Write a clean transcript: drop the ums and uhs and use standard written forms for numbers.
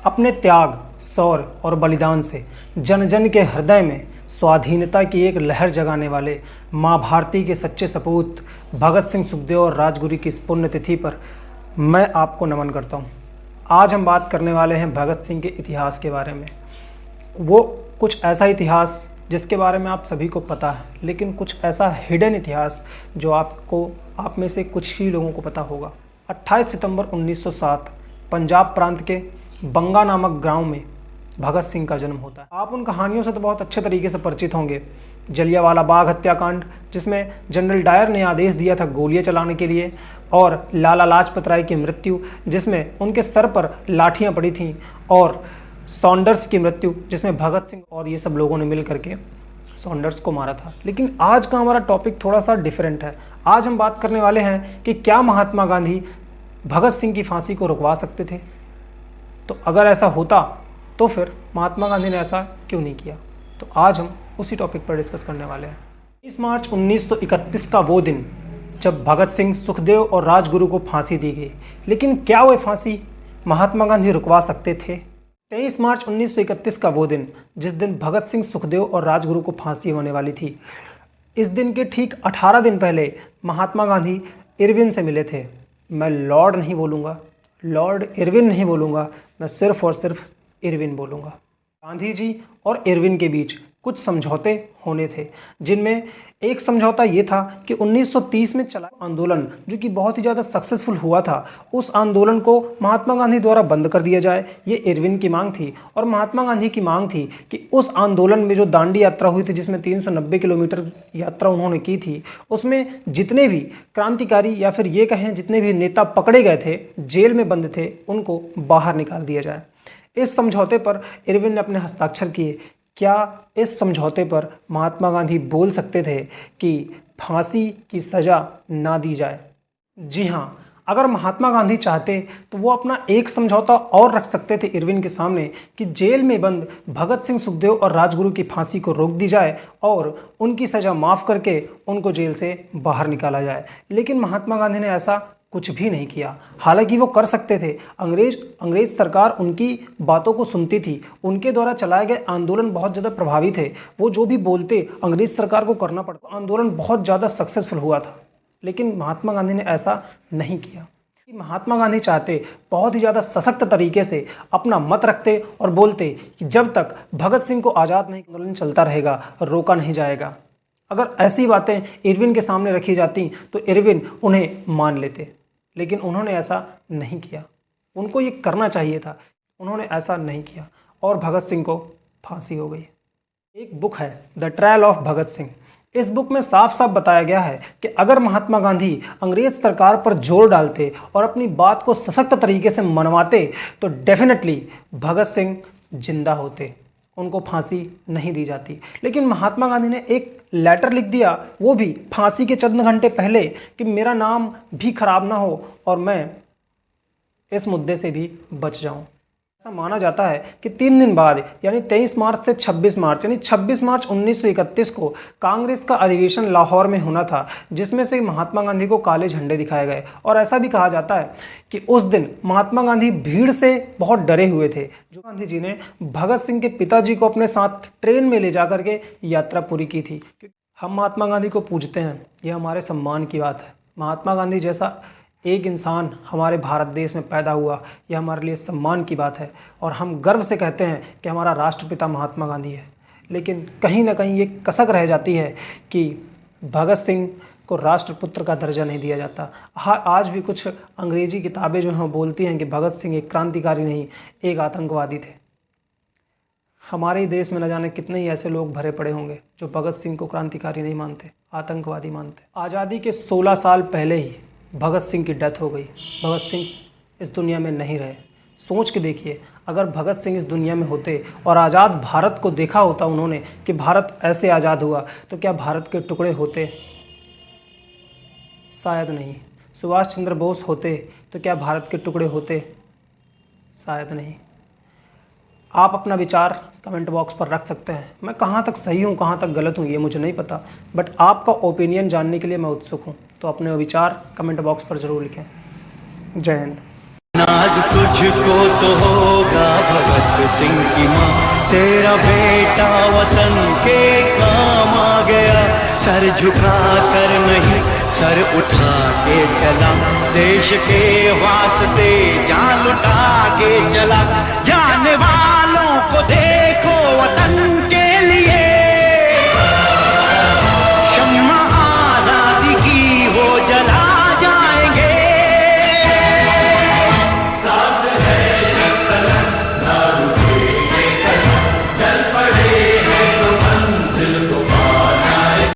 अपने त्याग, शौर्य और बलिदान से जन जन के हृदय में स्वाधीनता की एक लहर जगाने वाले माँ भारती के सच्चे सपूत भगत सिंह, सुखदेव और राजगुरु की इस पुण्यतिथि पर मैं आपको नमन करता हूँ। आज हम बात करने वाले हैं भगत सिंह के इतिहास के बारे में। वो कुछ ऐसा इतिहास जिसके बारे में आप सभी को पता है, लेकिन कुछ ऐसा हिडन इतिहास जो आप में से कुछ ही लोगों को पता होगा। 28 सितंबर 1907 पंजाब प्रांत के बंगा नामक गांव में भगत सिंह का जन्म होता है। आप उन कहानियों से तो बहुत अच्छे तरीके से परिचित होंगे। जलियांवाला बाग हत्याकांड, जिसमें जनरल डायर ने आदेश दिया था गोलियां चलाने के लिए, और लाला लाजपत राय की मृत्यु जिसमें उनके सर पर लाठियां पड़ी थीं, और सॉन्डर्स की मृत्यु जिसमें भगत सिंह और ये सब लोगों ने मिल करके सॉन्डर्स को मारा था। लेकिन आज का हमारा टॉपिक थोड़ा सा डिफरेंट है। आज हम बात करने वाले हैं कि क्या महात्मा गांधी भगत सिंह की फांसी को रुकवा सकते थे। तो अगर ऐसा होता तो फिर महात्मा गांधी ने ऐसा क्यों नहीं किया। तो आज हम उसी टॉपिक पर डिस्कस करने वाले हैं। 30 मार्च 1931 का वो दिन जब भगत सिंह, सुखदेव और राजगुरु को फांसी दी गई। लेकिन क्या वो फांसी महात्मा गांधी रुकवा सकते थे। 23 मार्च 1931 का वो दिन जिस दिन भगत सिंह, सुखदेव और राजगुरु को फांसी होने वाली थी, इस दिन के ठीक 18 दिन पहले महात्मा गांधी इरविन से मिले थे। मैं लॉर्ड नहीं बोलूँगा, लॉर्ड इरविन नहीं बोलूँगा, मैं सिर्फ और सिर्फ इरविन बोलूँगा। गांधी जी और इरविन के बीच कुछ समझौते होने थे, जिनमें एक समझौता ये था कि 1930 में चला आंदोलन, जो कि बहुत ही ज़्यादा सक्सेसफुल हुआ था, उस आंदोलन को महात्मा गांधी द्वारा बंद कर दिया जाए। ये इरविन की मांग थी। और महात्मा गांधी की मांग थी कि उस आंदोलन में जो दांडी यात्रा हुई थी, जिसमें 390 किलोमीटर यात्रा उन्होंने की थी, उसमें जितने भी क्रांतिकारी या फिर ये कहें जितने भी नेता पकड़े गए थे, जेल में बंद थे, उनको बाहर निकाल दिया जाए। इस समझौते पर इरविन ने अपने हस्ताक्षर किए। क्या इस समझौते पर महात्मा गांधी बोल सकते थे कि फांसी की सज़ा ना दी जाए? जी हाँ, अगर महात्मा गांधी चाहते तो वो अपना एक समझौता और रख सकते थे इरविन के सामने कि जेल में बंद भगत सिंह, सुखदेव और राजगुरु की फांसी को रोक दी जाए और उनकी सज़ा माफ़ करके उनको जेल से बाहर निकाला जाए। लेकिन महात्मा गांधी ने ऐसा कुछ भी नहीं किया। हालांकि वो कर सकते थे। अंग्रेज सरकार उनकी बातों को सुनती थी। उनके द्वारा चलाए गए आंदोलन बहुत ज़्यादा प्रभावी थे। वो जो भी बोलते अंग्रेज सरकार को करना पड़ता। आंदोलन बहुत ज़्यादा सक्सेसफुल हुआ था। लेकिन महात्मा गांधी ने ऐसा नहीं किया। महात्मा गांधी चाहते बहुत ही ज़्यादा सशक्त तरीके से अपना मत रखते और बोलते कि जब तक भगत सिंह को आज़ाद नहीं, आंदोलन चलता रहेगा, रोका नहीं जाएगा। अगर ऐसी बातें इरविन के सामने रखी जाती तो इरविन उन्हें मान लेते, लेकिन उन्होंने ऐसा नहीं किया। उनको ये करना चाहिए था, उन्होंने ऐसा नहीं किया और भगत सिंह को फांसी हो गई। एक बुक है the trial of Bhagat Singh. इस बुक में साफ साफ बताया गया है कि अगर महात्मा गांधी अंग्रेज सरकार पर जोर डालते और अपनी बात को सशक्त तरीके से मनवाते तो डेफिनेटली भगत सिंह जिंदा होते, उनको फांसी नहीं दी जाती। लेकिन महात्मा गांधी ने एक लेटर लिख दिया, वो भी फांसी के चंद घंटे पहले, कि मेरा नाम भी खराब ना हो और मैं इस मुद्दे से भी बच जाऊं। ऐसा माना जाता है कि 3 दिन बाद यानी 23 मार्च से 26 मार्च यानी 26 मार्च 1931 को कांग्रेस का अधिवेशन लाहौर में होना था, जिसमें से महात्मा गांधी को काले झंडे दिखाए गए। और ऐसा भी कहा जाता है कि उस दिन महात्मा गांधी भीड़ से बहुत डरे हुए थे। जो गांधी जी ने भगत सिंह के पिताजी को अपने साथ ट्रेन में ले जा करके यात्रा पूरी की थी। हम महात्मा गांधी को पूजते हैं, यह हमारे सम्मान की बात है। महात्मा गांधी जैसा एक इंसान हमारे भारत देश में पैदा हुआ, यह हमारे लिए सम्मान की बात है और हम गर्व से कहते हैं कि हमारा राष्ट्रपिता महात्मा गांधी है। लेकिन कहीं ना कहीं ये कसक रह जाती है कि भगत सिंह को राष्ट्रपुत्र का दर्जा नहीं दिया जाता। हाँ, आज भी कुछ अंग्रेजी किताबें जो हैं बोलती हैं कि भगत सिंह एक क्रांतिकारी नहीं, एक आतंकवादी थे। हमारे देश में न जाने कितने ही ऐसे लोग भरे पड़े होंगे जो भगत सिंह को क्रांतिकारी नहीं मानते, आतंकवादी मानते। आज़ादी के 16 साल पहले ही भगत सिंह की डेथ हो गई। भगत सिंह इस दुनिया में नहीं रहे। सोच के देखिए, अगर भगत सिंह इस दुनिया में होते और आज़ाद भारत को देखा होता उन्होंने कि भारत ऐसे आज़ाद हुआ, तो क्या भारत के टुकड़े होते? शायद नहीं। सुभाष चंद्र बोस होते तो क्या भारत के टुकड़े होते? शायद नहीं। आप अपना विचार कमेंट बॉक्स पर रख सकते हैं। मैं कहाँ तक सही हूँ, कहाँ तक गलत हूँ, ये मुझे नहीं पता, बट आपका ओपिनियन जानने के लिए मैं उत्सुक हूँ। तो अपने विचार कमेंट बॉक्स पर ज़रूर लिखें। जय हिंद। नाज तुझको तो होगा सिंह की माँ, तेरा बेटा वतन के काम आ गया। सर झुका कर नहीं, सर उठा के चला, देश के वास्ते जान लुटा के चला। जाने वालों को देखो